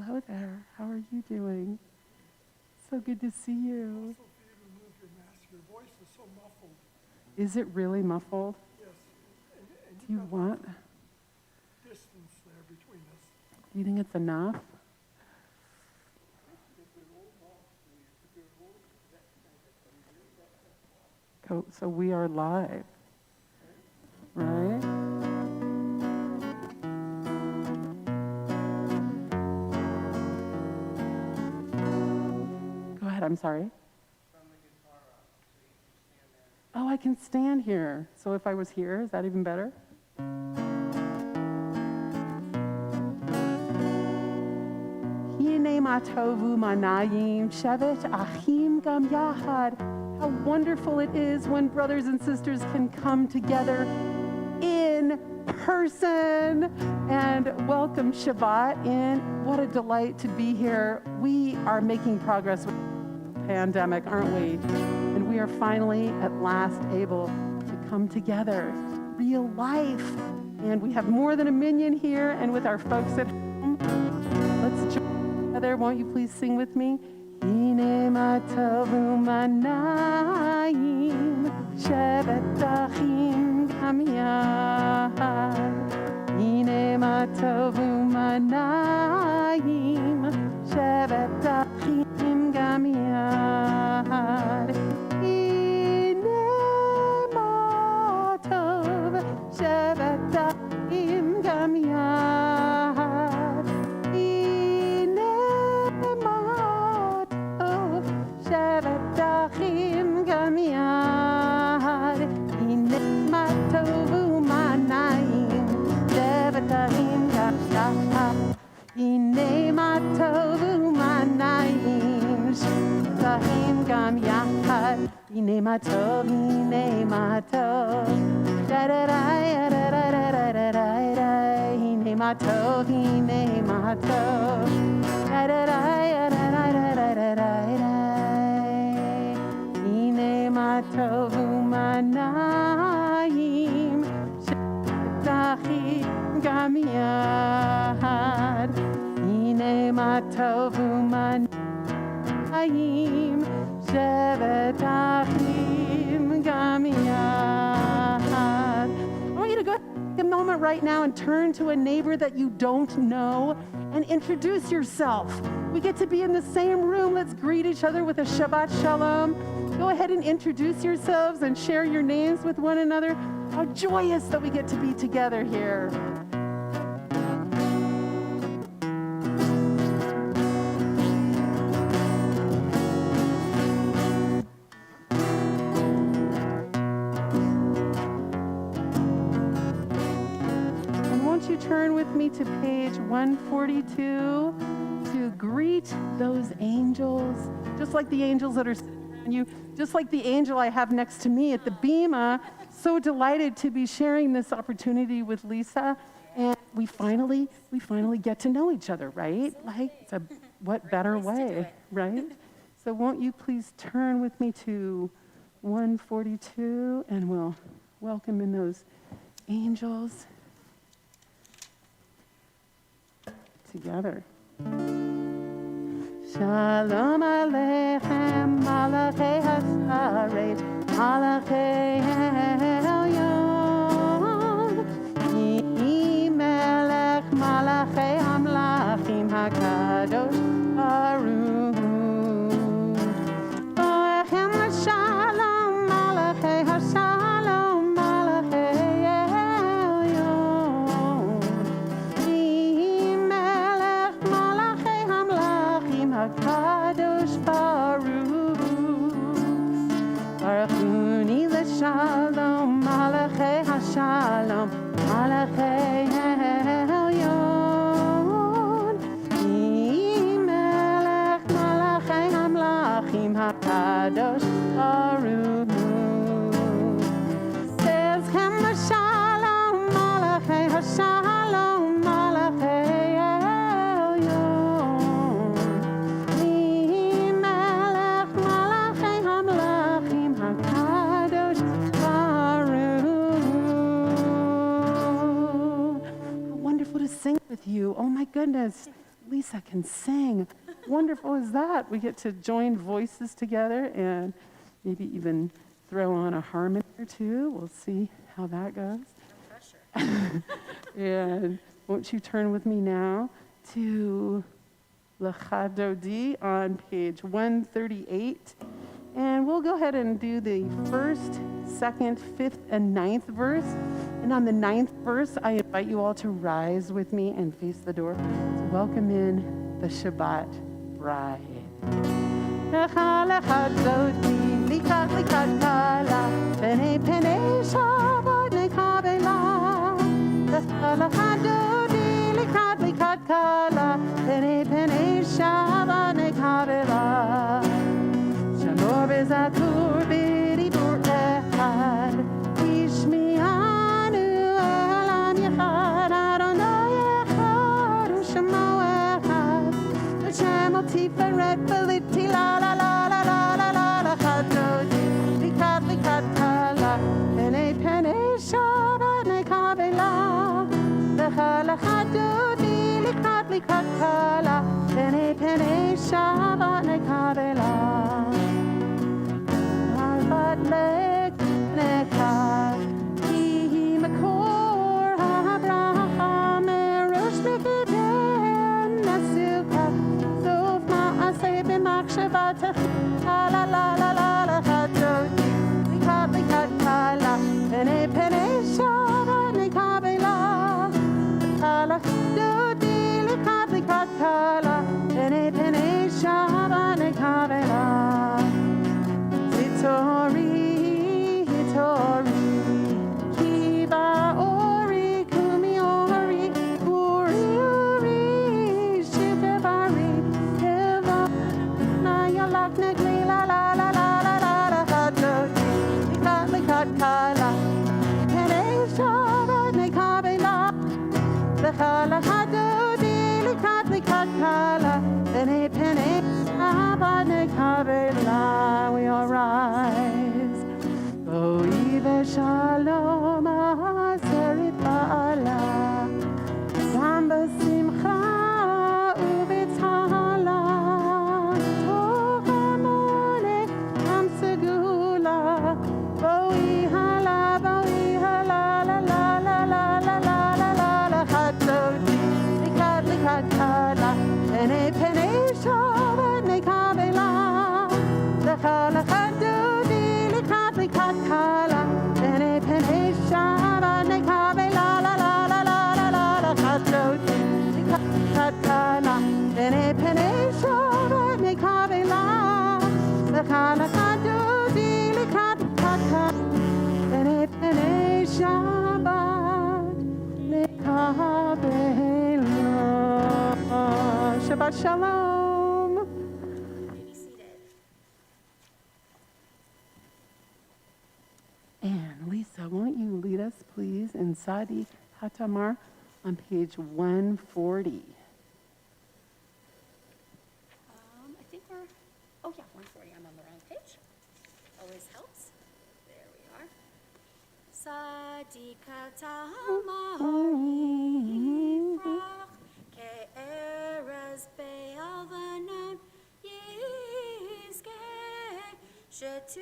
Hello there. How are you doing? So good to see you. Also, for you to remove your mask, your voice is so muffled. Is it really muffled? Yes. And Do you got want? distance there between us. Do you think it's enough? So we are live, right? Go ahead, I'm sorry. Oh, I can stand here. So if I was here, is that even better? Hine ma tovu manayim shevet achim gam yahad. How wonderful it is when brothers and sisters can come together in person. And welcome Shabbat in. What a delight to be here. We are making progress with the pandemic, aren't we? And we are finally at last able to come together. Real life. And we have more than a minion here, and with our folks at home. Let's join together. Won't you please sing with me? Hine ma tovu manayim shevet achim gam yahad. Hine ma tovu manayim shevet achim gam yahad. Hine ma tov shevet achim gam yahad. Hine ma tov shevet achim gam yahad. Hine ma tovu manayim shevet achim gam yahad. Hine ma tovu manayim shevet achim gam yahad. Hine ma tov, hine ma tov. Da da da da da da da da da da. Hine ma tov, hine ma tov. Da da da da da da da da da da. Hine ma tovu manayim shevet achim gam yahad. Hine ma tovu manayim shevet achim gam yahad. I want you to go take a moment right now and turn to a neighbor that you don't know and introduce yourself. We get to be in the same room. Let's greet each other with a Shabbat Shalom. Go ahead and introduce yourselves and share your names with one another. How joyous that we get to be together here. Turn with me to page 142 to greet those angels, just like the angels that are sitting around you, just like the angel I have next to me at the Bema. So delighted to be sharing this opportunity with Lisa, and we finally get to know each other, right? Like, what better way, right? So won't you please turn with me to 142, and we'll welcome in those angels together. Shalom Aleichem, Malachei Hasaret, Malachei Elyon, Melech Malachei Hamlachim HaKadosh Baruch Hu. Oechem Shalom, Malachei Hashalom, Malachei Elyon, HaKadosh Baruch Hu. Baruchuni l'shalom, Malachei Hashalom, Malachei Elyon. Melech Malachei Hamlachim HaKadosh Baruch Hu. Ezchem Shalom, Malachei Hashalom, Malachei Elyon. Melech Malachei Hamlachim HaKadosh Baruch Hu. How wonderful to sing with you. Oh my goodness. Lisa can sing. Wonderful is that? We get to join voices together and maybe even throw on a harmony or two. We'll see how that goes. No pressure. And won't you turn with me now to L'Chadodi on page 138. And we'll go ahead and do the 1st, 2nd, 5th, and 9th verse. And on the 9th verse, I invite you all to rise with me and face the door to welcome in the Shabbat bride. Lecha lecha dodi, likat likat kala, pene pene Shabbat nekabela. Lecha lecha dodi, likat likat kala, pene pene Shabbat nekabela. Shamor bezakur b'didur echad, ishmi'anu elam yechad, Adonai echad u'shemo echad, Hashem al tiferet v'liti la la la la la la la la chadodi, likat likat kala, pene pene Shabbat nekabela, lecha lecha dodi, likat likat kala, pene pene Shabbat nekabela. Lek nekar, ki makor habracha merosh mikidem nasuka, sof ma'aseh b'machshavatach, la la la la la la chadodi, likat likat kala, pene pene Shabbat nekabela, kala chadodi, likat likat kala, pene pene Shabbat nekabela. Hitori, hitori, kiba ori, kumi ori, uri uri, shitebari, heva, nayalak negli la la la la la la la chadodi, likat likat kala, pene Shabbat nekabela, lecha lecha dodi, likat likat kala, pene pene Shabbat nekabela. We all rise. Boi v'shalom ha'aserit ba'ala, gam b'simcha u'b'tala, tov ha'moneh gam segula, boi hala la la la la la la la la la la chadodi, likat likat kala, pene pene Shabbat nekabela, lecha lecha dodi, likat likat kala, pene pene Shabbat nekabela, la la la la la la la chadodi, likat likat kala, pene pene Shabbat nekabela, lecha lecha dodi, likat likat kala, pene pene Shabbat nekabela. Shabbat shalom. Be seated. And Lisa, won't you lead us, please, in Sadi Hatamar on page 140? I think we're, oh yeah, 140. I'm on the wrong page. Always helps. There we are. Sadikata ma'orifrach, ke'erez be'alvanon yizkeh, shetulim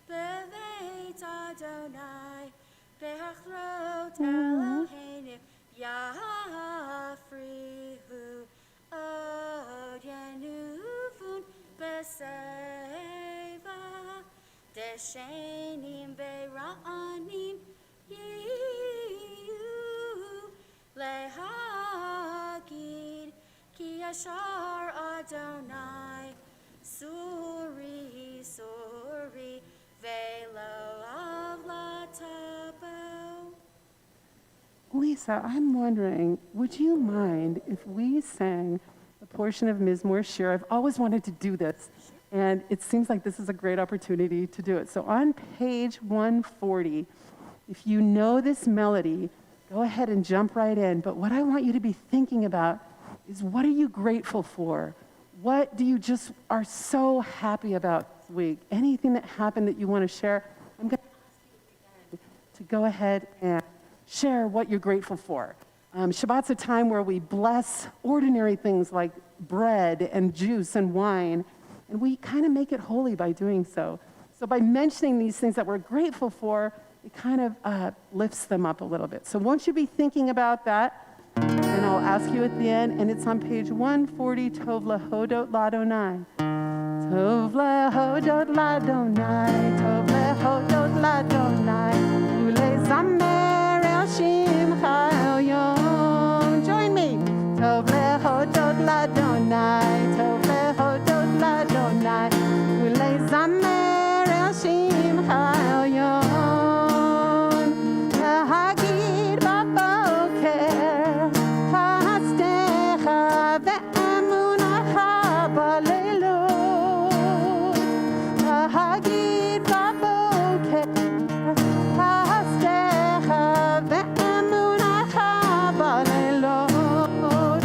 beveit Adonai, be'achrot Eloheinu yafrihu, od yenuvun beseva, deshenim be'ra'anim yiyu, lehagid ki yashar Adonai, suri suri velo avlatabo. Lisa, I'm wondering, would you mind if we sang a portion of Mizmor Shir? I've always wanted to do this, and it seems like this is a great opportunity to do it. So on page 140, if you know this melody, go ahead and jump right in. But what I want you to be thinking about is, what are you grateful for? What do you just are so happy about this week? Anything that happened that you want to share? I'm going to ask you again to go ahead and share what you're grateful for. Shabbat's a time where we bless ordinary things like bread and juice and wine, and we kind of make it holy by doing so. So by mentioning these things that we're grateful for, it kind of lifts them up a little bit. So won't you be thinking about that? And I'll ask you at the end, and it's on page 140, Tov lehodot ladonai. Tov lehodot ladonai, Tov lehodot ladonai, ulezamer el shimcha elyon. Join me. Tov lehodot ladonai, Tov lehodot ladonai, ulezamer el shimcha elyon. Lahagid baboker, chastecha ve'emunacha baleilot. Lahagid baboker, chastecha ve'emunacha baleilot.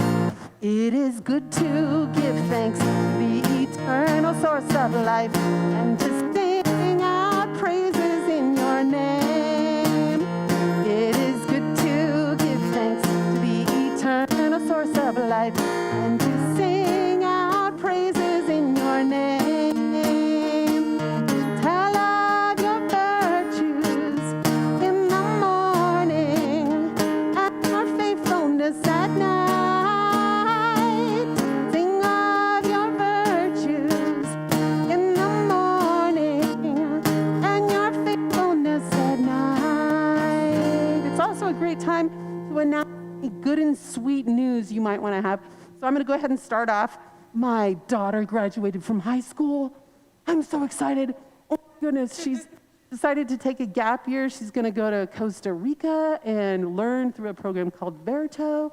It is good to give thanks to the eternal source of life and to sing out praises in your name. It is good to give thanks to the eternal source of life and to sing out praises in your name. Tell of your virtues in the morning and your faithfulness at night. Sing of your virtues in the morning and your faithfulness at night. It's also a great time to announce any good and sweet news you might want to have. So I'm going to go ahead and start off. My daughter graduated from high school. I'm so excited. Oh my goodness, she's decided to take a gap year. She's going to go to Costa Rica and learn through a program called Verto.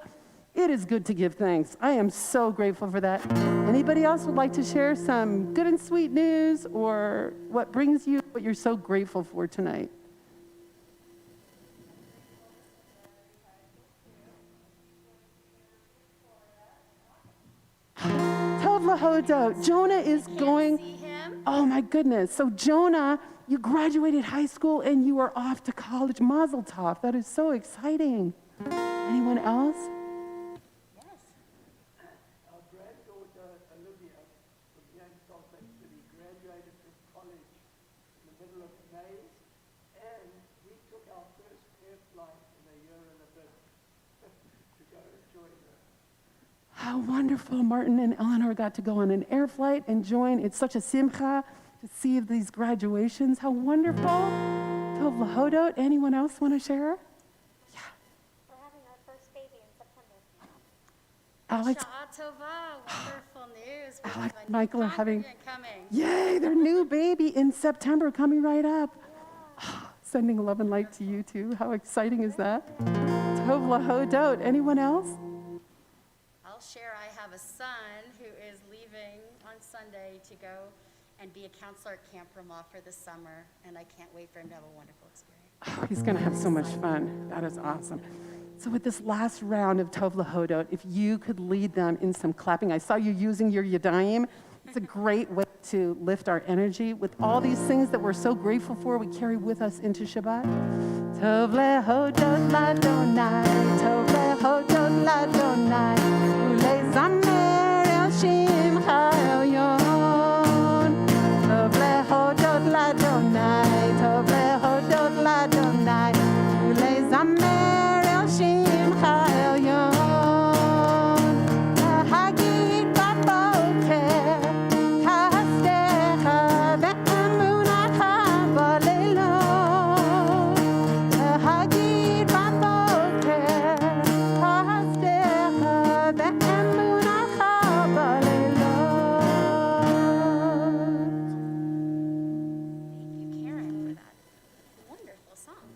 It is good to give thanks. I am so grateful for that. Anybody else would like to share some good and sweet news or what brings you what you're so grateful for tonight? Tov lahodot. Jonah is going. See him? Oh my goodness. So Jonah, you graduated high school and you are off to college. Mazel tov. That is so exciting. Anyone else? Yes. Our granddaughter Olivia from here in Salt Lake City graduated from college in the middle of May, and we took our first air flight in a year and a bit to go join her. How wonderful. Martin and Eleanor got to go on an air flight and join. It's such a simcha to see these graduations. How wonderful. Tov lahodot. Anyone else want to share? We're having our first baby in September. Alex, Sha'at tova, wonderful news. We Alex, have a new Michael are having- congregant coming. yay, their new baby in September coming right up. Sending love and light to you too. How exciting is that? Tov lahodot. Anyone else? I'll share I have a son who is leaving on Sunday to go and be a counselor at Camp Ramah for the summer, and I can't wait for him to have a wonderful experience. Oh, he's going to have so much fun. That is awesome. So with this last round of Tov lahodot, if you could lead them in some clapping. I saw you using your yadayim. It's a great way to lift our energy with all these things that we're so grateful for. We carry with us into Shabbat. Tov lehodot ladonai, Tov lehodot ladonai, ulezamer el shimcha elyon. Tov lehodot ladonai, Tov lehodot ladonai, ulezamer el shimcha elyon. Lahagid baboker, chastecha ve'emunacha baleilot. Lahagid baboker, chastecha ve'emunacha baleilot. Thank you, Karen, for that wonderful song.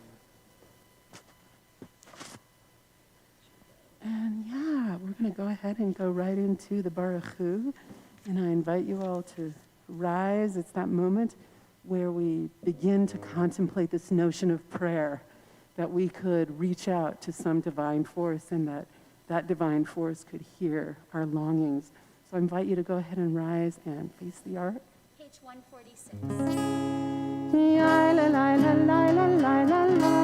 And yeah, we're going to go ahead and go right into the Baruch Hu. And I invite you all to rise. It's that moment where we begin to contemplate this notion of prayer, that we could reach out to some divine force and that that divine force could hear our longings. So I invite you to go ahead and rise and face the art. Page 146. La la la la la la la la la.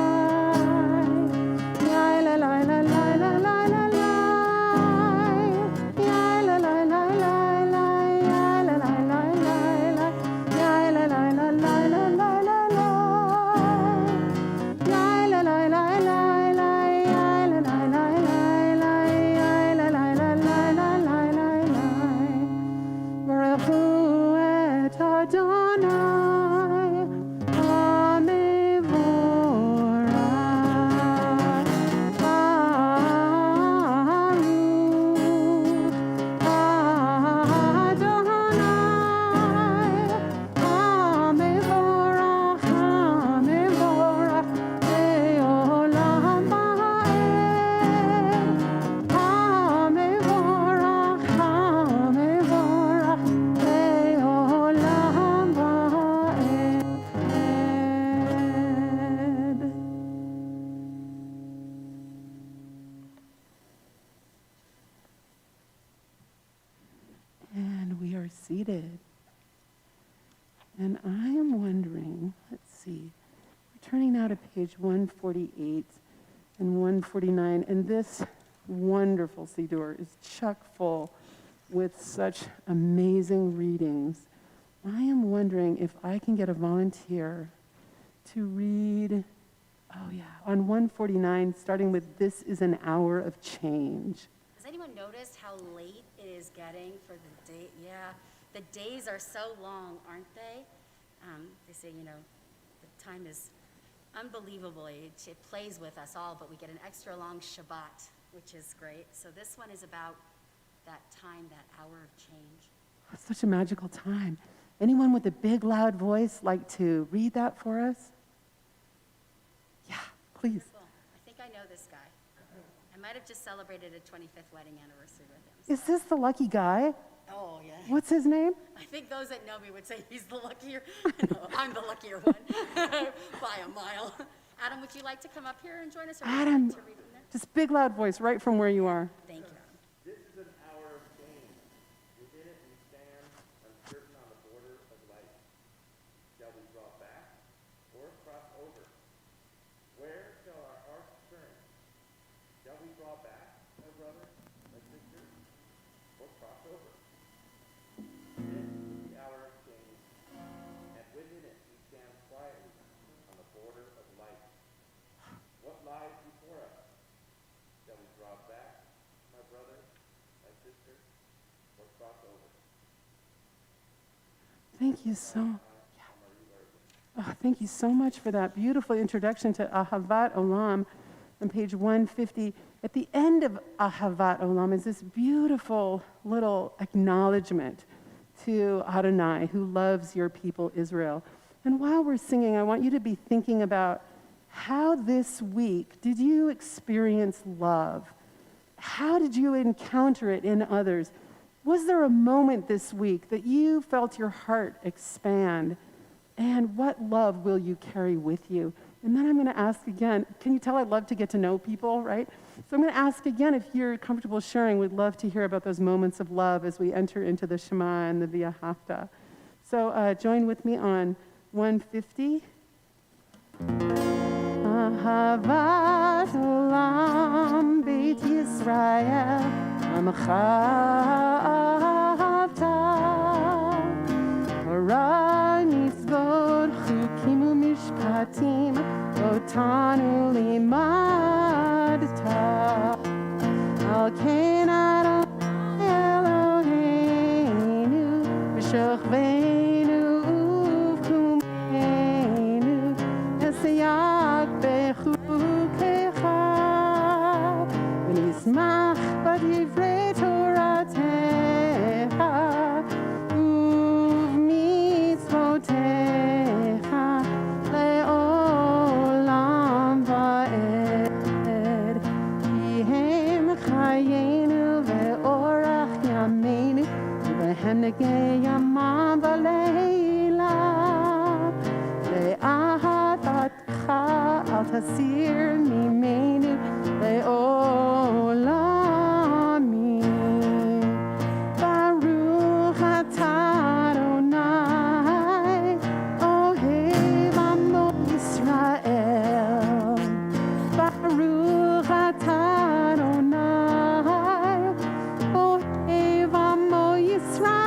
La la la la la la la. seated. And I am wondering, let's see, we're turning now to page 148 and 149, and this wonderful Siddur is chock full with such amazing readings. I am wondering if I can get a volunteer to read, on 149, starting with "This is an hour of change." Has anyone noticed how late it is getting for the day? Yeah, the days are so long, aren't they? They say, the time is unbelievable. It plays with us all, but we get an extra long Shabbat, which is great. So this one is about that time, that hour of change. It's such a magical time. Anyone with a big, loud voice like to read that for us? Yeah, please. Wonderful. I think I know this guy. I might have just celebrated a 25th wedding anniversary with him. Is this the lucky guy? Oh, yeah. What's his name? I think those that know me would say he's the luckier. No, I'm the luckier one by a mile. Adam, would you like to come up here and join us? Or would you Adam, like to read from there? just big, loud voice right from where you are. Thank you. This is an hour of change. Within it we stand, uncertain on the border of life. Shall we draw back or cross over? Where shall our hearts turn? Shall we draw back, my brother, my sister, or cross over? This is the hour of change, and within it we stand quietly on the border of life. What lies before us? Shall we draw back, my brother, my sister, or cross over? Thank you thank you so much for that beautiful introduction to Ahavat Olam on page 150. At the end of Ahavat Olam is this beautiful little acknowledgement to Adonai, who loves your people Israel. And while we're singing, I want you to be thinking about how this week did you experience love? How did you encounter it in others? Was there a moment this week that you felt your heart expand? And what love will you carry with you? And then I'm going to ask again, can you tell I love to get to know people, right? So I'm going to ask again, if you're comfortable sharing, we'd love to hear about those moments of love as we enter into the Shema and the V'ahavta. So join with me on 150. Ahavat Olam Beit Yisrael Amcha Ahavta Hara Mitzvot Chukim U'Mishpatim Otanu Limadta Al Ken Adonai Eloheinu V'Shochveinu U'V'Kumeinu Nesayak B'Chukecha V'Nismach B'Divrei Toratecha U'V'Mitzvotecha Le'olam va'ed Kihem Chayenu Ve'orach Yameinu Ve'hem Negei Yamam V'Leila Le'ahatatcha Al Tasir Mimenu Le'olami Baruch Atah Adonai Ohev Amo Yisrael Baruch Atah Adonai Ohev Amo Yisrael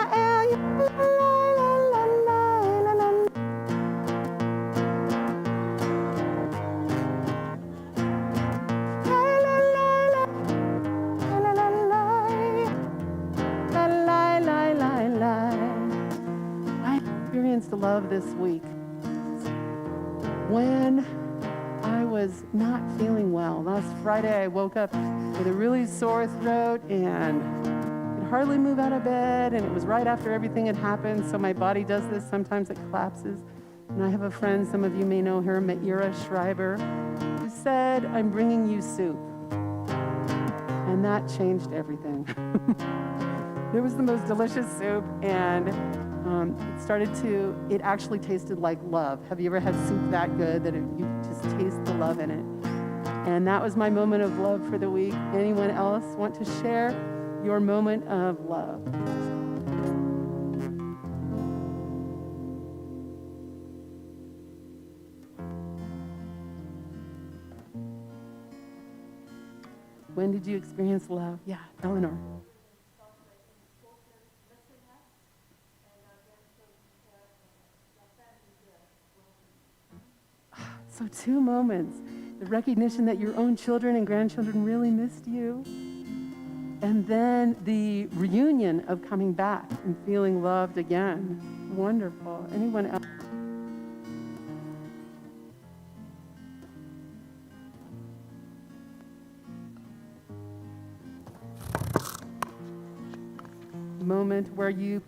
I experienced love this week when I was not feeling well. Last Friday, I woke up with a really sore throat and could hardly move out of bed, and it was right after everything had happened, so my body does this. Sometimes it collapses. And I have a friend, some of you may know her, Meira Schreiber, who said, "I'm bringing you soup." And that changed everything. It was the most delicious soup, and it actually tasted like love. Have you ever had soup that good that you just taste the love in it? And that was my moment of love for the week. Anyone else want to share your moment of love? When did you experience love? Yeah, Eleanor. So 2 moments. The recognition that your own children and grandchildren really missed you. And then the reunion of coming back and feeling loved again. Wonderful. Anyone else? Moment where you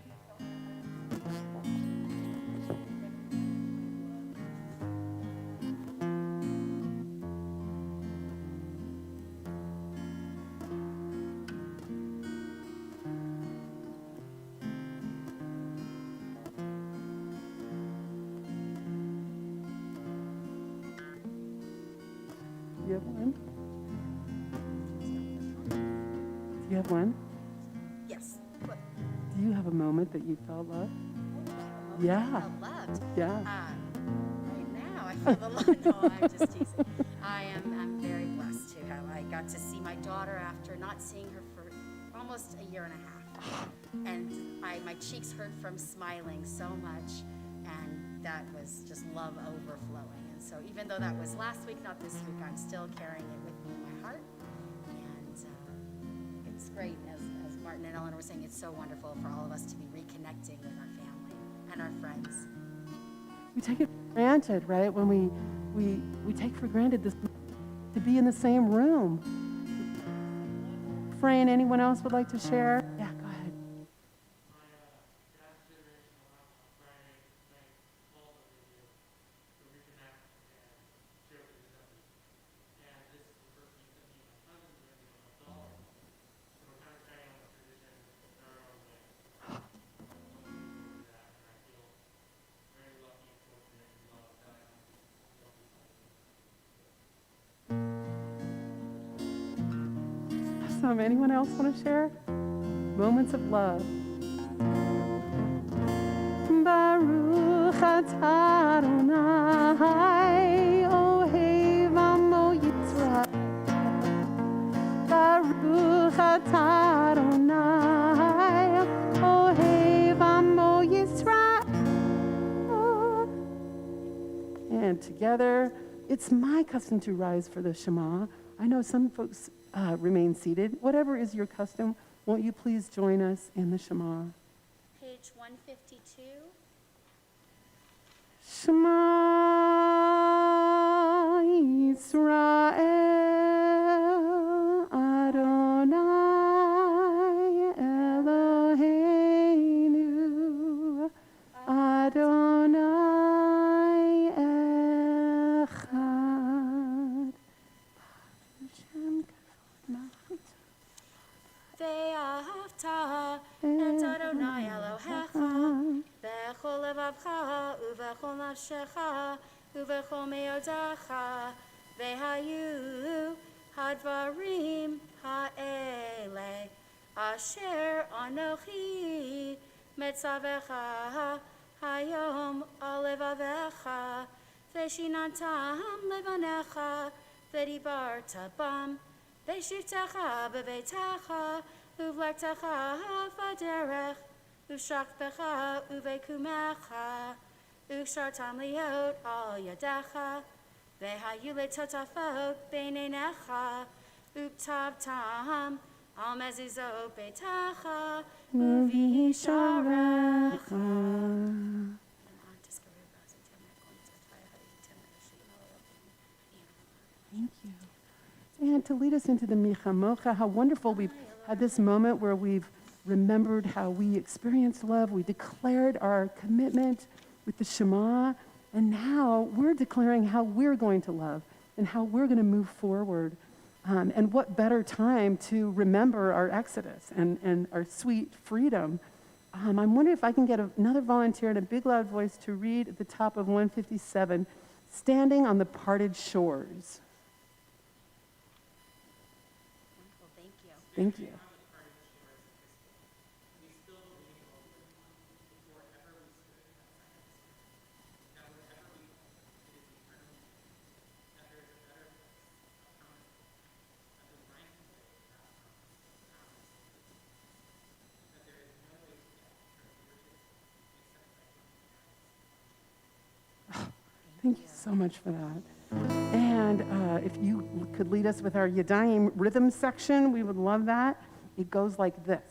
you have one? Do you have one? Yes. What? Do you have a moment that you felt love? Yeah. I felt loved. Yeah. Right now, I feel the love. No, I'm just teasing. I'm very blessed to have. I got to see my daughter after not seeing her for almost a year and a half, and my cheeks hurt from smiling so much, and that was just love overflowing. And so, even though that was last week, not this week, I'm still carrying it with me in my heart, and it's great. As Martin and Ellen were saying, it's so wonderful for all of us to be reconnecting with our family and our friends. We take it for granted, right? When we take for granted this to be in the same room. Fran, anyone else would like to share? Yeah, go ahead. Awesome. Anyone else want to share? Moments of love. Baruch atah Adonai, Ohev Amo Yisrael. Baruch atah Adonai, Ohev Amo Yisrael. And together, it's my custom to rise for the Shema. I know some folks remain seated. Whatever is your custom, won't you please join us in the Shema? Page 152. Shema Yisrael, Adonai Eloheinu, Adonai Echad. Ve'ahavta et Adonai Elohecha bechol levavcha uvechol nafshecha uvechol meodacha ve'hayu hadvarim ha'ele asher anochi metzavecha hayom al levavecha ve'shinantam levanecha ve'dibarta bam ve'shivtecha beveitecha uvlektecha v'derech ushakbecha uvekumecha ushartam liot al yadecha ve'hayu letotafot beinenecha uptavtam al mezuzot beitecha uvisharecha. Thank you. And to lead us into the Michamocha, how wonderful we've had this moment where we've remembered how we experienced love, we declared our commitment with the Shema, and now we're declaring how we're going to love and how we're going to move forward. And what better time to remember our Exodus and our sweet freedom. I'm wondering if I can get another volunteer in a big loud voice to read at the top of 157, Standing on the Parted Shores. Thank you. Thank you. Thank you so much for that. And if you could lead us with our Yadayim rhythm section, we would love that. It goes like this.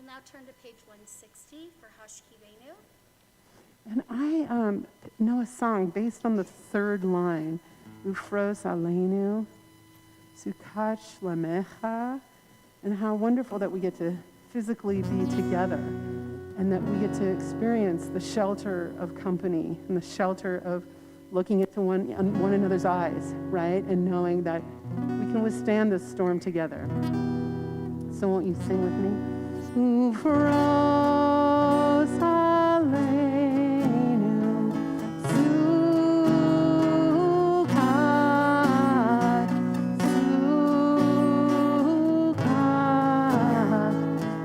Now turn to page 160 for Hashkivenu. And I know a song based on the third line, Ufros Aleinu, Sukach Lamecha, and how wonderful that we get to physically be together and that we get to experience the shelter of company and the shelter of looking into one another's eyes, right? And knowing that we can withstand this storm together. So won't you sing with me? Ufros Aleinu, Sukkot,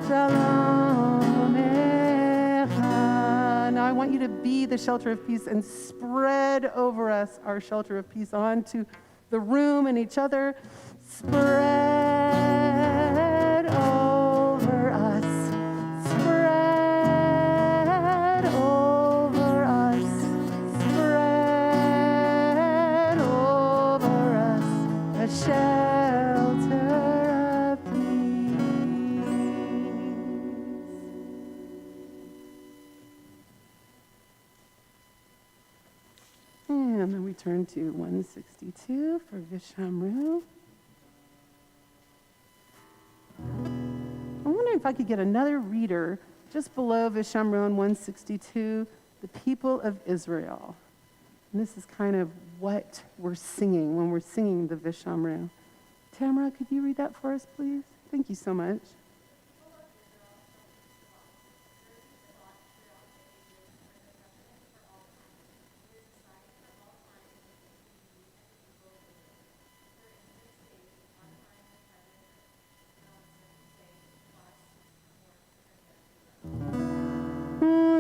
Shalom Echa. Now I want you to be the shelter of peace and spread over us our shelter of peace onto the room and each other. Spread over us. Spread over us. Spread over us a shelter of peace. And then we turn to 162 for Vishamru. I wonder if I could get another reader just below Vishamru on 162, the people of Israel. And this is kind of what we're singing when we're singing the Vishamru. Tamara, could you read that for us, please? Thank you so much.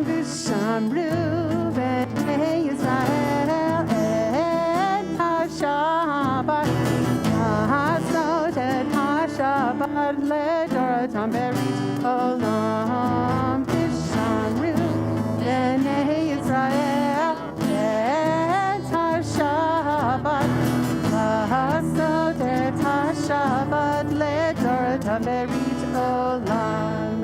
Vishamru b'nei Yisrael et ha-Shabbat ha'asot et ha-Shabbat le'doratam berit olam. Vishamru b'nei Yisrael et ha-Shabbat ha'asot et ha-Shabbat le'doratam berit olam.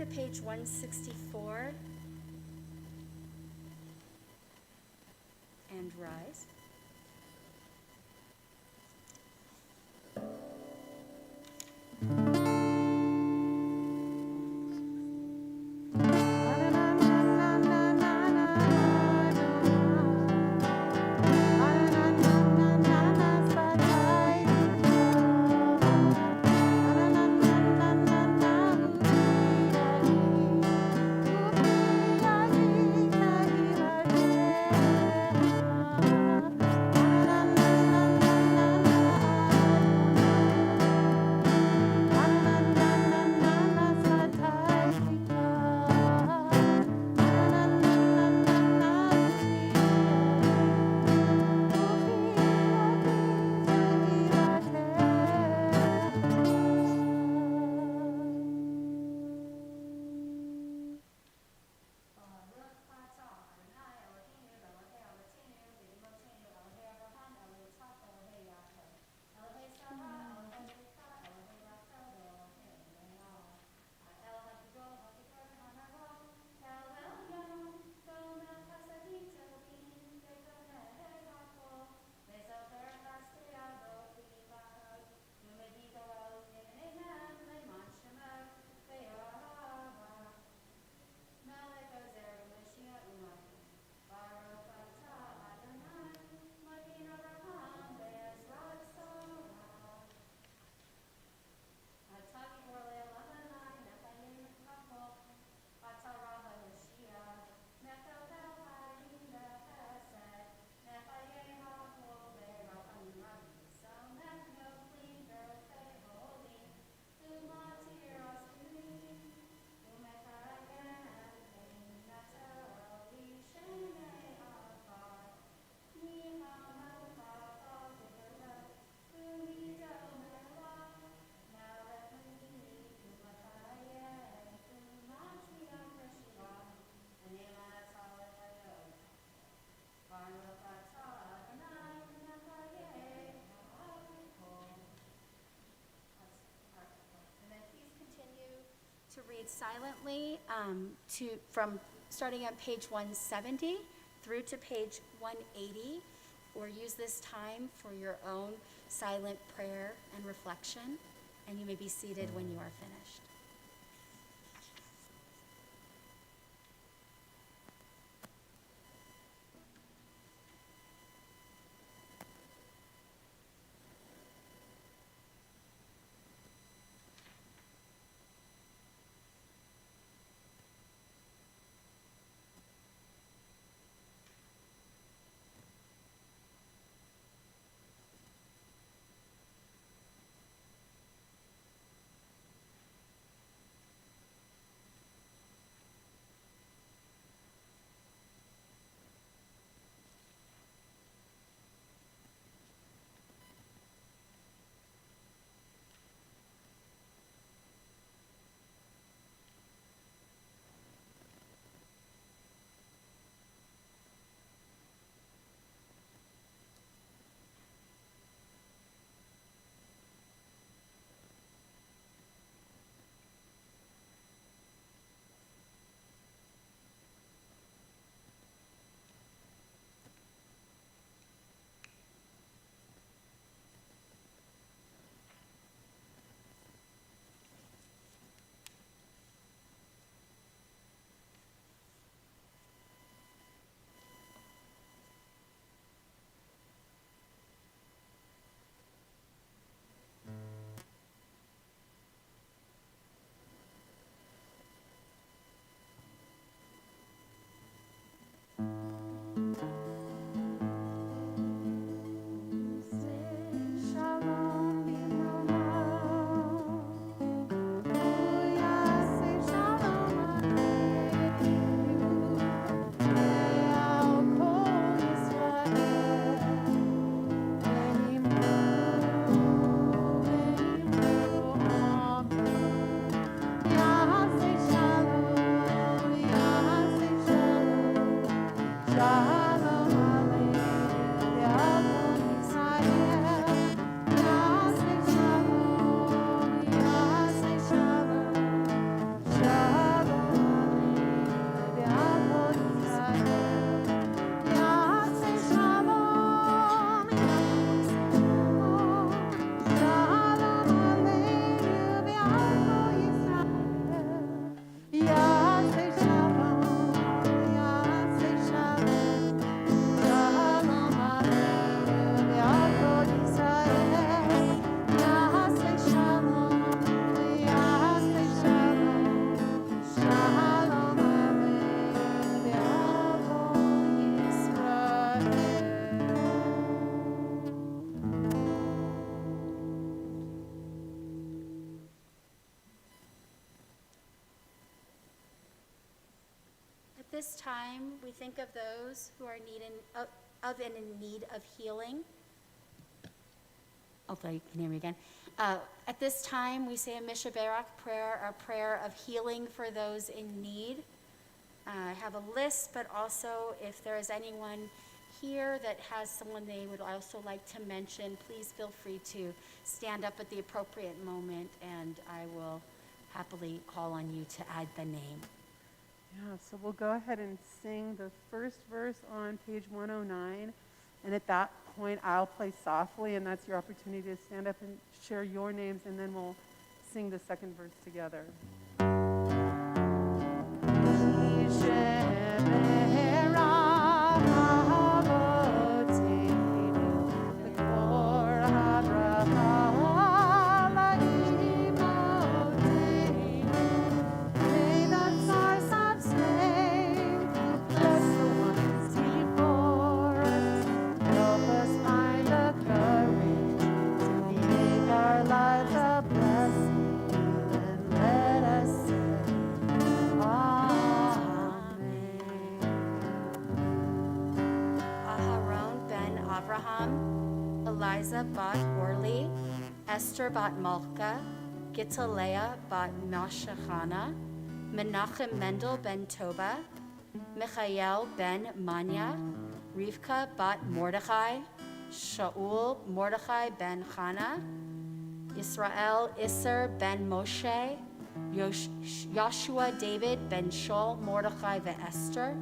to page 164 and rise. To read silently from starting at page 170 through to page 180, or use this time for your own silent prayer and reflection, and you may be seated when you are finished. this time, we think of those who are in need of healing. Hopefully you can hear me again. At this time, we say a Mishaberach prayer, a prayer of healing for those in need. I have a list, but also if there is anyone here that has someone they would also like to mention, please feel free to stand up at the appropriate moment, and I will happily call on you to add the name. Yeah, so we'll go ahead and sing the first verse on page 109. And at that point, I'll play softly, and that's your opportunity to stand up and share your names, and then we'll sing the second verse together. Eliza bat Orly, Esther bat Malka, Gitalea bat Mashachana, Menachem Mendel ben Toba, Michael ben Manya, Rivka bat Mordechai, Shaul Mordechai ben Chana, Israel Isser ben Moshe, Joshua David ben Shol Mordechai ve'Esther,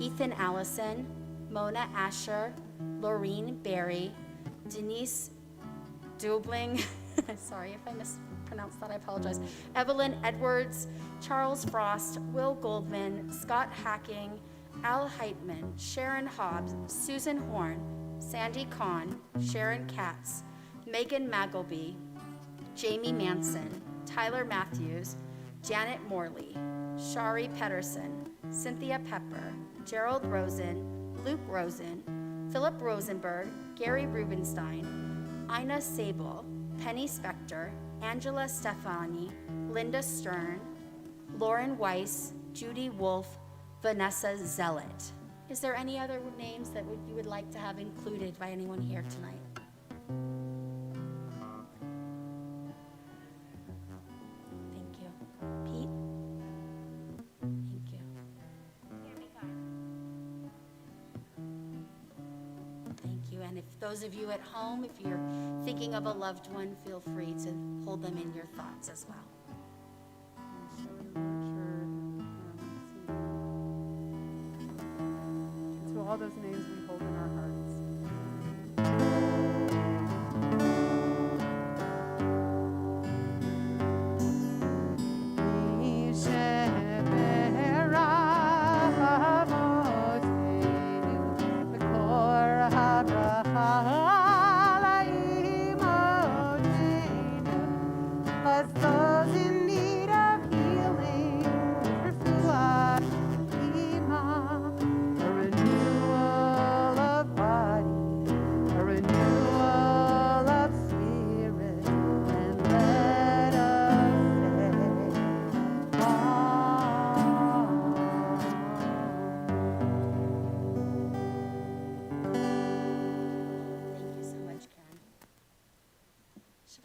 Ethan Allison, Mona Asher, Laureen Berry, Denise Dubling, sorry if I mispronounced that, I apologize, Evelyn Edwards, Charles Frost, Will Goldman, Scott Hacking, Al Heitman, Sharon Hobbs, Susan Horn, Sandy Kahn, Sharon Katz, Megan Magleby, Jamie Manson, Tyler Matthews, Janet Morley, Shari Pedersen, Cynthia Pepper, Gerald Rosen, Luke Rosen, Philip Rosenberg, Gary Rubenstein, Ina Sable, Penny Spector, Angela Stefani, Linda Stern, Lauren Weiss, Judy Wolf, Vanessa Zealot. Is there any other names that you would like to have included by anyone here tonight? Thank you. Pete? Thank you. Thank you. And if those of you at home, if you're thinking of a loved one, feel free to hold them in your thoughts as well. To all those names we hold in our hearts.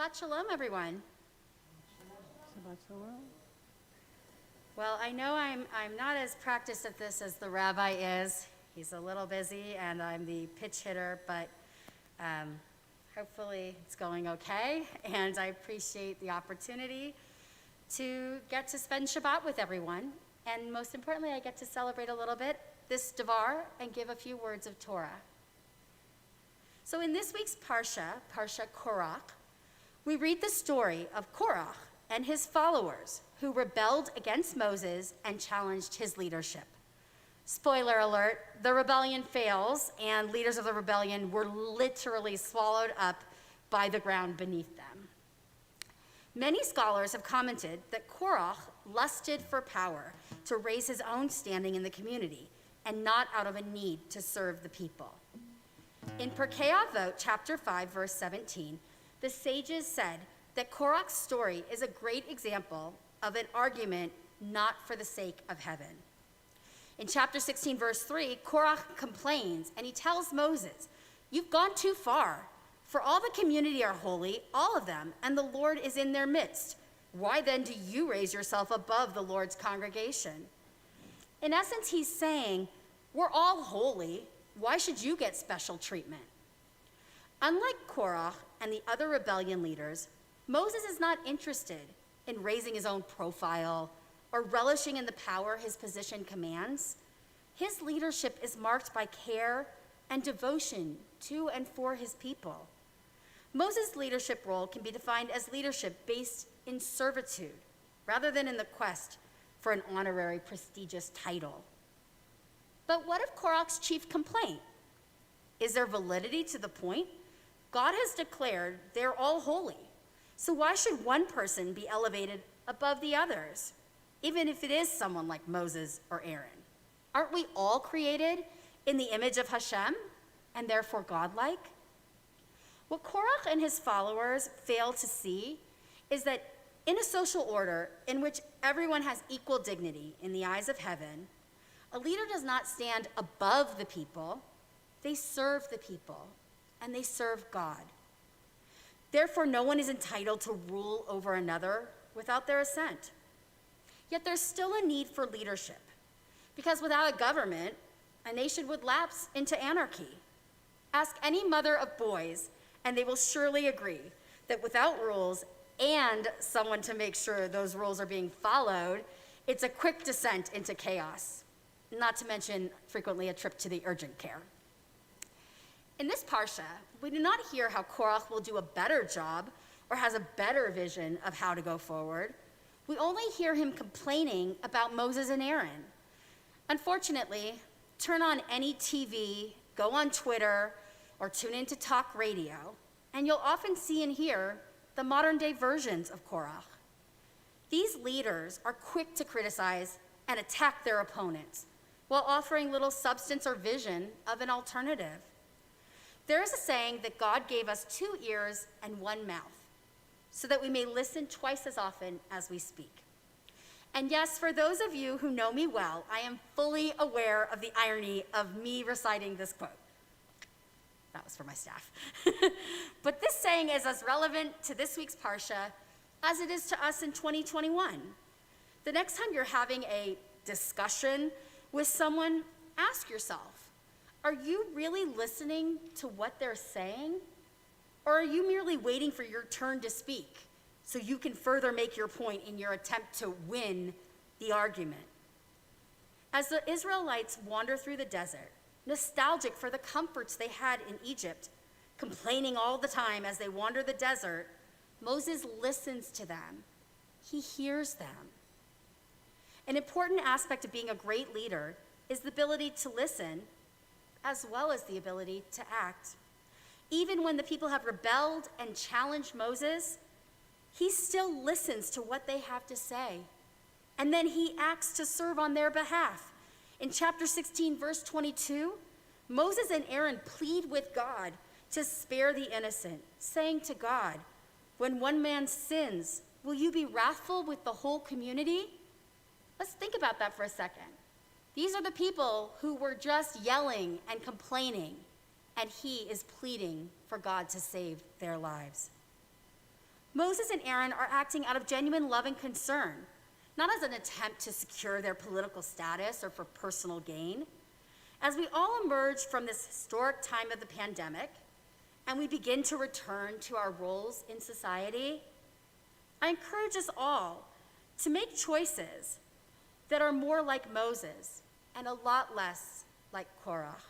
Shabbat Shalom, everyone. Shabbat Shalom. Well, I know I'm not as practiced at this as the rabbi is. He's a little busy, and I'm the pitch hitter, but hopefully it's going okay, and I appreciate the opportunity to get to spend Shabbat with everyone, and most importantly, I get to celebrate a little bit this Devar and give a few words of Torah. So in this week's Parsha Korach, we read the story of Korach and his followers who rebelled against Moses and challenged his leadership. Spoiler alert, the rebellion fails, and leaders of the rebellion were literally swallowed up by the ground beneath them. Many scholars have commented that Korach lusted for power to raise his own standing in the community and not out of a need to serve the people. In Pirkei Avot, chapter 5, verse 17, the sages said that Korach's story is a great example of an argument not for the sake of heaven. In chapter 16, verse 3, Korach complains, and he tells Moses, "You've gone too far. For all the community are holy, all of them, and the Lord is in their midst. Why then do you raise yourself above the Lord's congregation?" In essence, he's saying, we're all holy. Why should you get special treatment? Unlike Korach and the other rebellion leaders, Moses is not interested in raising his own profile or relishing in the power his position commands. His leadership is marked by care and devotion to and for his people. Moses' leadership role can be defined as leadership based in servitude, rather than in the quest for an honorary, prestigious title. But what of Korach's chief complaint? Is there validity to the point? God has declared they're all holy. So why should one person be elevated above the others, even if it is someone like Moses or Aaron? Aren't we all created in the image of Hashem and therefore godlike? What Korach and his followers fail to see is that in a social order in which everyone has equal dignity in the eyes of heaven, a leader does not stand above the people. They serve the people, and they serve God. Therefore, no one is entitled to rule over another without their assent. Yet there's still a need for leadership, because without a government, a nation would lapse into anarchy. Ask any mother of boys, and they will surely agree that without rules and someone to make sure those rules are being followed, it's a quick descent into chaos, not to mention frequently a trip to the urgent care. In this parsha, we do not hear how Korach will do a better job or has a better vision of how to go forward. We only hear him complaining about Moses and Aaron. Unfortunately, turn on any TV, go on Twitter, or tune into talk radio, and you'll often see and hear the modern-day versions of Korach. These leaders are quick to criticize and attack their opponents, while offering little substance or vision of an alternative. There is a saying that God gave us 2 ears and 1 mouth, so that we may listen twice as often as we speak. And yes, for those of you who know me well, I am fully aware of the irony of me reciting this quote. That was for my staff. But this saying is as relevant to this week's Parsha as it is to us in 2021. The next time you're having a discussion with someone, ask yourself, are you really listening to what they're saying? Or are you merely waiting for your turn to speak so you can further make your point in your attempt to win the argument? As the Israelites wander through the desert, nostalgic for the comforts they had in Egypt, complaining all the time as they wander the desert, Moses listens to them. He hears them. An important aspect of being a great leader is the ability to listen, as well as the ability to act. Even when the people have rebelled and challenged Moses, he still listens to what they have to say, and then he acts to serve on their behalf. In chapter 16, verse 22, Moses and Aaron plead with God to spare the innocent, saying to God, "When one man sins, will you be wrathful with the whole community?" Let's think about that for a second. These are the people who were just yelling and complaining, and he is pleading for God to save their lives. Moses and Aaron are acting out of genuine love and concern, not as an attempt to secure their political status or for personal gain. As we all emerge from this historic time of the pandemic and we begin to return to our roles in society, I encourage us all to make choices that are more like Moses and a lot less like Korach.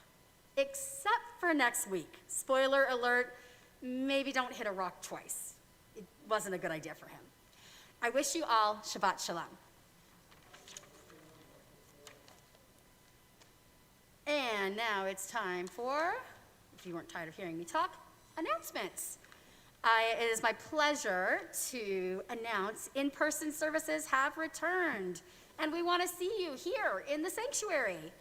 Except for next week. Spoiler alert, maybe don't hit a rock twice. It wasn't a good idea for him. I wish you all Shabbat Shalom. And now it's time for, if you weren't tired of hearing me talk, announcements. It is my pleasure to announce in-person services have returned, and we want to see you here in the sanctuary.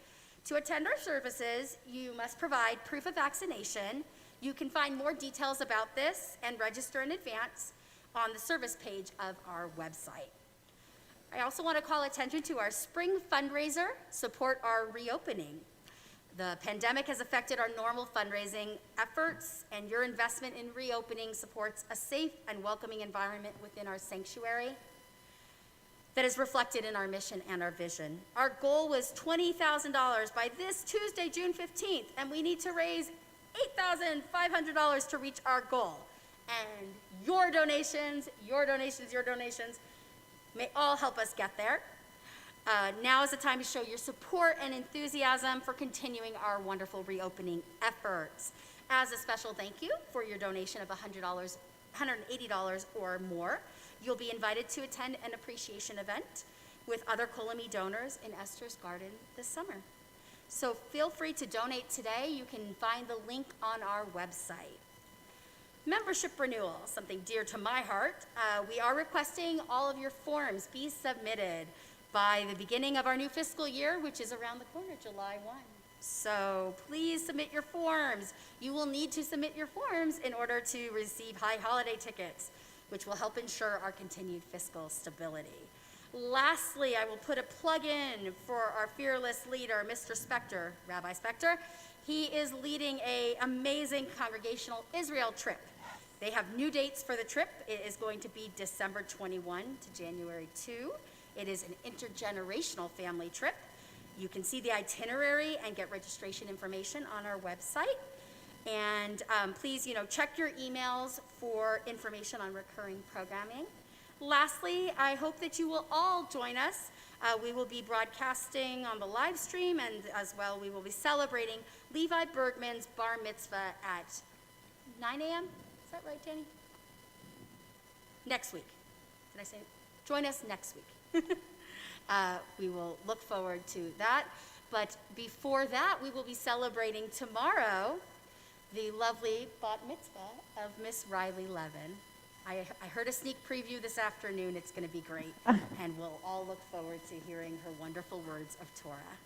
To attend our services, you must provide proof of vaccination. You can find more details about this and register in advance on the service page of our website. I also want to call attention to our spring fundraiser, Support Our Reopening. The pandemic has affected our normal fundraising efforts, and your investment in reopening supports a safe and welcoming environment within our sanctuary that is reflected in our mission and our vision. Our goal was $20,000 by this Tuesday, June 15th, and we need to raise $8,500 to reach our goal. And your donations may all help us get there. Now is the time to show your support and enthusiasm for continuing our wonderful reopening efforts. As a special thank you for your donation of $180 or more, you'll be invited to attend an appreciation event with other Kolami donors in Esther's Garden this summer. So feel free to donate today. You can find the link on our website. Membership renewal, something dear to my heart. We are requesting all of your forms be submitted by the beginning of our new fiscal year, which is around the corner, July 1. So please submit your forms. You will need to submit your forms in order to receive high holiday tickets, which will help ensure our continued fiscal stability. Lastly, I will put a plug in for our fearless leader, Mr. Spector, Rabbi Spector. He is leading an amazing congregational Israel trip. They have new dates for the trip. It is going to be December 21 to January 2. It is an intergenerational family trip. You can see the itinerary and get registration information on our website. And please, check your emails for information on recurring programming. Lastly, I hope that you will all join us. We will be broadcasting on the live stream, and as well, we will be celebrating Levi Bergman's bar mitzvah at 9 a.m. Is that right, Danny? Next week. Did I say it? Join us next week. We will look forward to that. But before that, we will be celebrating tomorrow the lovely bat mitzvah of Miss Riley Levin. I heard a sneak preview this afternoon. It's going to be great, and we'll all look forward to hearing her wonderful words of Torah.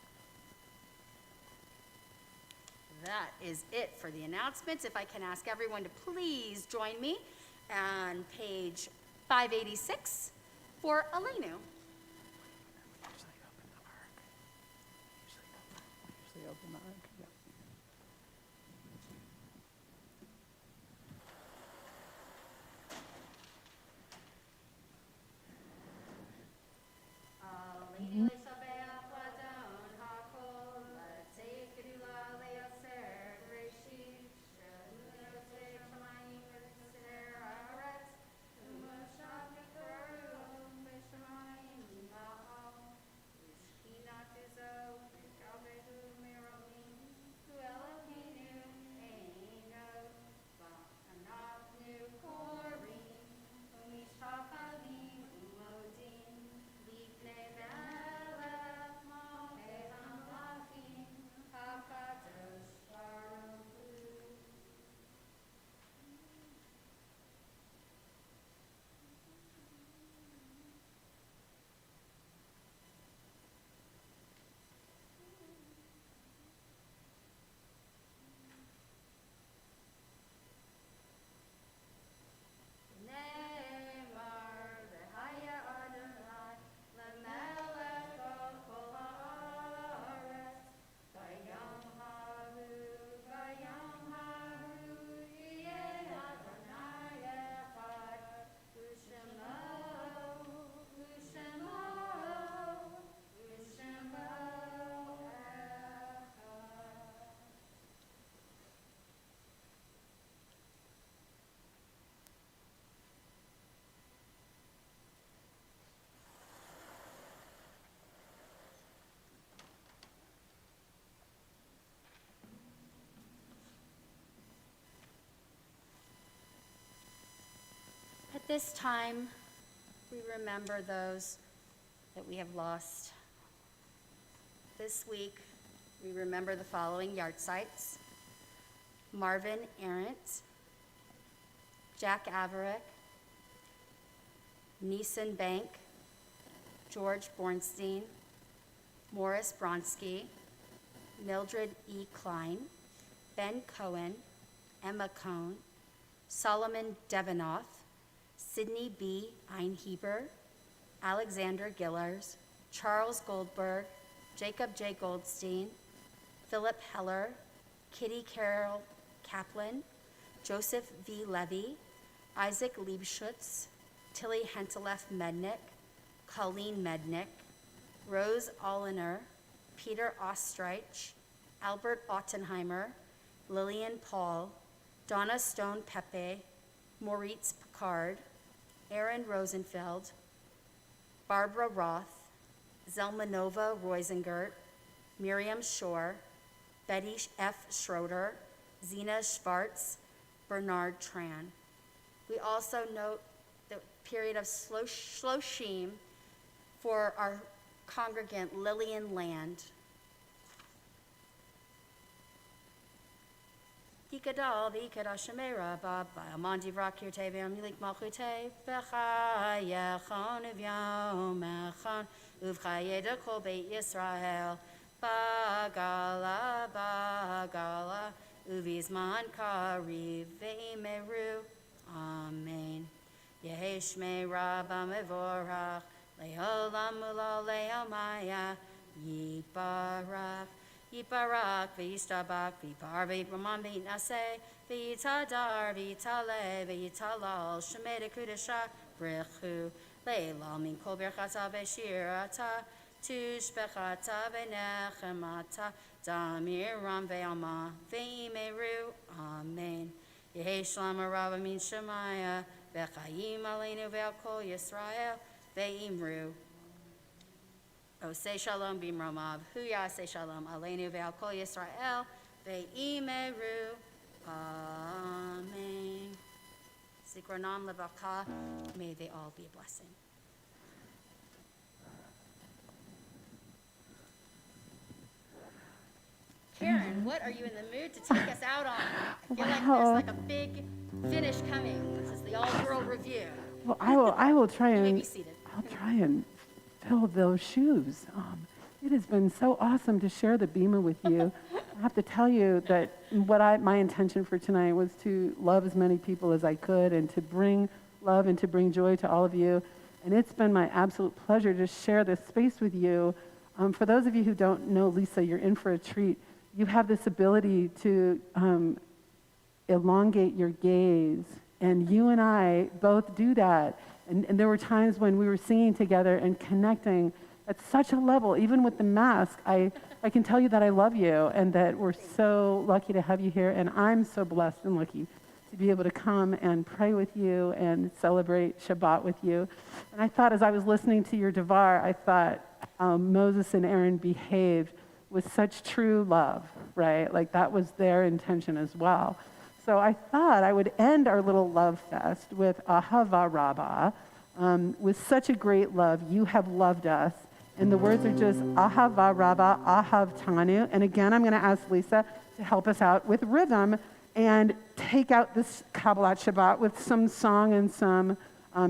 That is it for the announcements. If I can ask everyone to please join me on page 586 for Aleinu. Usually open the ark. Yeah. Aleinu le'shabeach l'adon ha'kol, l'tzeich gedula le'aser b'reishit, she'hu yotzei shamayim v'tzeder haaretz, u'moshav yikaru b'shamayim ma'al, u'shkinat uzo v'kabehu meromim, u'eloheinu eino, v'anachnu korim, u'mishpachalim u'modim, lifnei melech malchei hamlachim, hakadosh baruch hu. Ne'emar v'haya Adonai lemelech al kol haaretz, vayom haru yeh Adonai echad, u'shemo echad. At this time, we remember those that we have lost. This week, we remember the following yard sites: Marvin Arendt, Jack Averick, Neeson Bank, George Bornstein, Morris Bronsky, Mildred E. Klein, Ben Cohen, Emma Cohn, Solomon Devenoth, Sidney B. Einheber, Alexander Gillers, Charles Goldberg, Jacob J. Goldstein, Philip Heller, Kitty Carol Kaplan, Joseph V. Levy, Isaac Liebschutz, Tilly Hentelef Mednick, Colleen Mednick, Rose Alliner, Peter Ostreich, Albert Ottenheimer, Lillian Paul, Donna Stone Pepe, Moritz Picard, Aaron Rosenfeld, Barbara Roth, Zelmanova Roisengert, Miriam Shore, Betty F. Schroeder, Zena Schwartz, Bernard Tran. We also note the period of Shloshim for our congregant Lillian Land. Yikadal v'yikadash shemera ba ba'amandi v'rakirte v'amilik malchute v'chayechon v'yomechon uv'chayeda kol beit Yisrael bagala bagala uv'izman kariv v'meru. Amen. Yehi shmei rabba mevorach le'olam ula le'omaya yibarach Yiparak, V'yistabak, V'yipar, V'yipramam, V'yitnaseh, V'yitadar, V'yitaleh, V'yitalal, Shemeda Kudesha, Brechu, Le'ilal, Min Kol Berchata, V'shirata, Tush Bechata, V'nechemata, Damiram, V'yama, V'imeru, Amen. Yehi Shlam Arava Min Shemaya, V'chayim Aleinu V'al Kol Yisrael, V'imru. Oseh shalom bimromav, huya say shalom, aleinu ve'al kol Yisrael, ve'imeru, amen. Zikronam levaka, may they all be a blessing. Karen, what are you in the mood to take us out on? I feel like there's like a big finish coming. This is the all-girl review. Well, I will try You may and be seated. I'll try and fill those shoes. It has been so awesome to share the Bima with you. I have to tell you that my intention for tonight was to love as many people as I could and to bring love and to bring joy to all of you. And it's been my absolute pleasure to share this space with you. For those of you who don't know Lisa, you're in for a treat. You have this ability to elongate your gaze. And you and I both do that. And there were times when we were singing together and connecting at such a level, even with the mask. I can tell you that I love you and that we're so lucky to have you here. And I'm so blessed and lucky to be able to come and pray with you and celebrate Shabbat with you. And I thought, as I was listening to your Devar, I thought how Moses and Aaron behaved with such true love, right? Like that was their intention as well. So I thought I would end our little love fest with Ahava Rabbah, with such a great love. You have loved us. And the words are just Ahava Rabbah, Ahav Tanu. And again, I'm going to ask Lisa to help us out with rhythm and take out this Kabbalat Shabbat with some song and some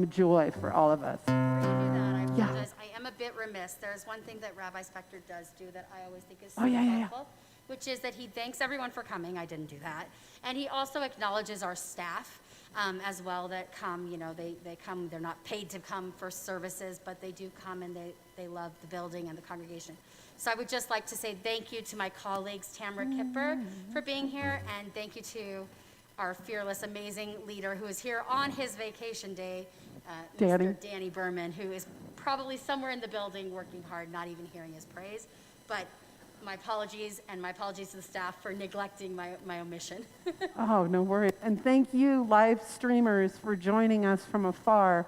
joy for all of us. Before you do that, I apologize. I am a bit remiss. There's one thing that Rabbi Spector does do that I always think is so helpful, which is that he thanks everyone for coming. I didn't do that. And he also acknowledges our staff as well that come. You know, they come. They're not paid to come for services, but they do come and they love the building and the congregation. So I would just like to say thank you to my colleagues, Tamara Kipper, for being here, and thank you to our fearless, amazing leader who is here on his vacation day, Mr. Danny Berman, who is probably somewhere in the building working hard, not even hearing his praise. But my apologies, and my apologies to the staff for neglecting my omission. Oh, no worries. And thank you, live streamers, for joining us from afar.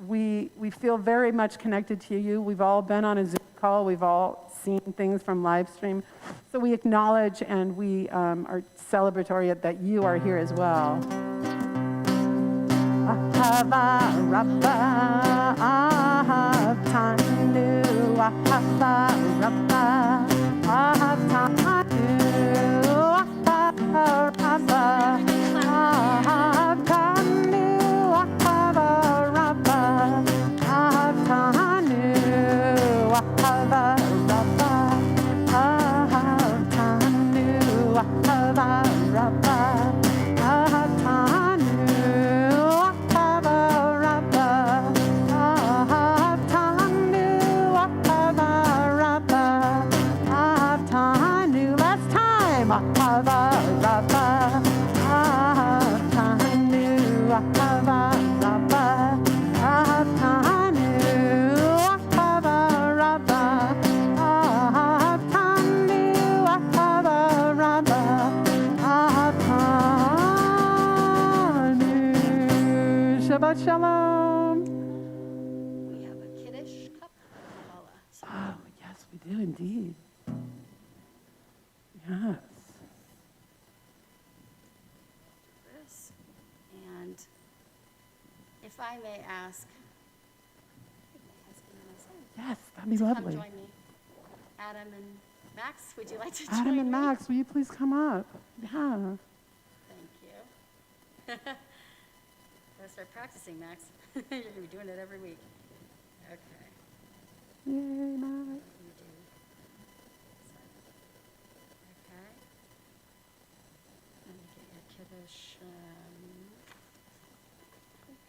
We feel very much connected to you. We've all been on a Zoom call. We've all seen things from live stream. So we acknowledge and we are celebratory that you are here as well. Ahava Rabbah, Ahav Tanu, Ahava Rabbah, Ahav Tanu, Ahava Rabbah, Ahav Tanu, Ahava Rabbah, Ahav Tanu, Ahava Rabbah, Ahav Tanu, Ahava Rabbah, Ahav Tanu. Shabbat Shalom. We have a Kiddush cup. So Oh, yes, we do indeed. Yes. this. And if I may ask my husband and my son Yes, that'd be to come lovely. join me. Adam and Max, would you like to join Adam me? and Max, will you please come up? Yeah. Thank you. Gotta start practicing, Max. You're gonna be doing it every week. Okay. Yay, Max. You do. Okay. Let me get your Kiddush.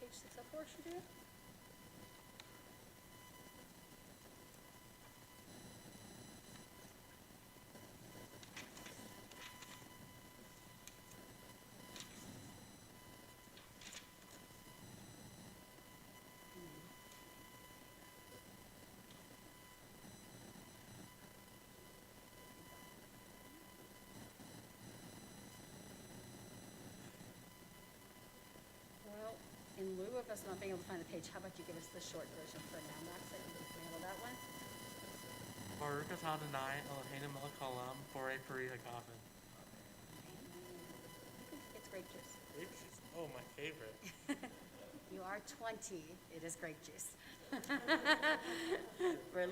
Page 604 should do it. Well, in lieu of us not being able to find the page, how about you give us the short version for now, Max? I think we can handle that one. Baruch atah Adonai Eloheinu melech haolam borei peri hagafen. It's grape juice. Grape juice. Oh, my favorite. You are 20. It is grape juice. We're